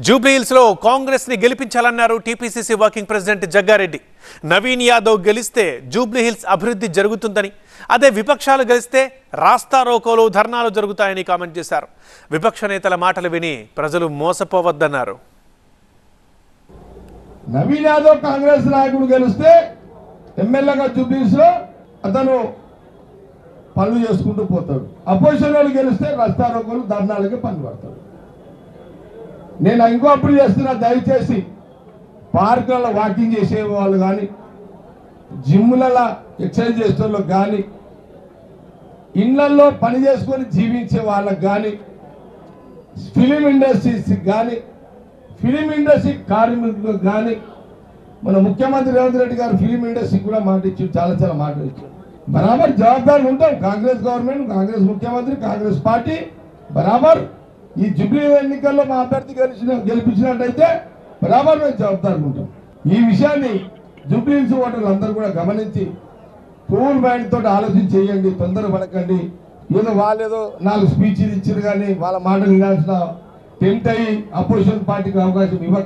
జూబ్లీహిల్స్ లో కాంగ్రెస్ ని గెలిపించాలన్నారు టీపీసీసీ వర్కింగ్ ప్రెసిడెంట్ జగ్గారెడ్డి. నవీన్ యాదవ్ గెలిస్తే జూబ్లీహిల్స్ అభివృద్ధి జరుగుతుందని, అదే విపక్షాలు గెలిస్తే రాస్తారోకోలు ధర్నాలు జరుగుతాయని కామెంట్ చేశారు. విపక్ష నేతల మాటలు విని ప్రజలు మోసపోవద్దన్నారు. నవీన్ యాదవ్ కాంగ్రెస్ నాయకుడు గెలిస్తే ఎమ్మెల్యేగా జూబ్లీహిల్స్ లో అతను పనులు చేసుకుంటూ పోతాడు. అపోజిషన్ వాళ్ళు గెలిస్తే రాస్తారోకోలు ధర్నాలకి పని పడతాడు. నేను ఇంకో అప్పుడు చేస్తున్నా, దయచేసి పార్కులలో వాకింగ్ చేసే వాళ్ళు కానీ, జిమ్లలో ఎక్సర్సైజ్ చేసే వాళ్ళకి కానీ, ఇళ్లలో పని చేసుకొని జీవించే వాళ్ళకి కానీ, ఫిలిం ఇండస్ట్రీస్కి కానీ, ఫిలిం ఇండస్ట్రీ కార్మికులకు కానీ, మన ముఖ్యమంత్రి రేవంత్ రెడ్డి గారు ఫిలిం ఇండస్ట్రీ కూడా మాట ఇచ్చారు, చాలా మాటలు ఇచ్చారు. బరాబర్ జవాబారు ఉంటాం. కాంగ్రెస్ గవర్నమెంట్, కాంగ్రెస్ ముఖ్యమంత్రి, కాంగ్రెస్ పార్టీ బరాబర్ ఈ జూబ్లీ ఎన్నికల్లో మా అభ్యర్థి గెలిపించినట్టయితే బరాబర్ మేము జవాబారు ఉంటాం. ఈ విషయాన్ని జూబ్లీహిల్స్ ఓటర్లు అందరూ కూడా గమనించి కూల్ మైండ్ తోటి ఆలోచన చేయండి, తొందర పడకండి. ఏదో వాళ్ళేదో 4 స్పీచ్లు ఇచ్చారు కానీ వాళ్ళ మాటలు వినాల్సిన టెంప్ట్ అయ్యి అపోజిషన్ పార్టీకి అవకాశం ఇవ్వక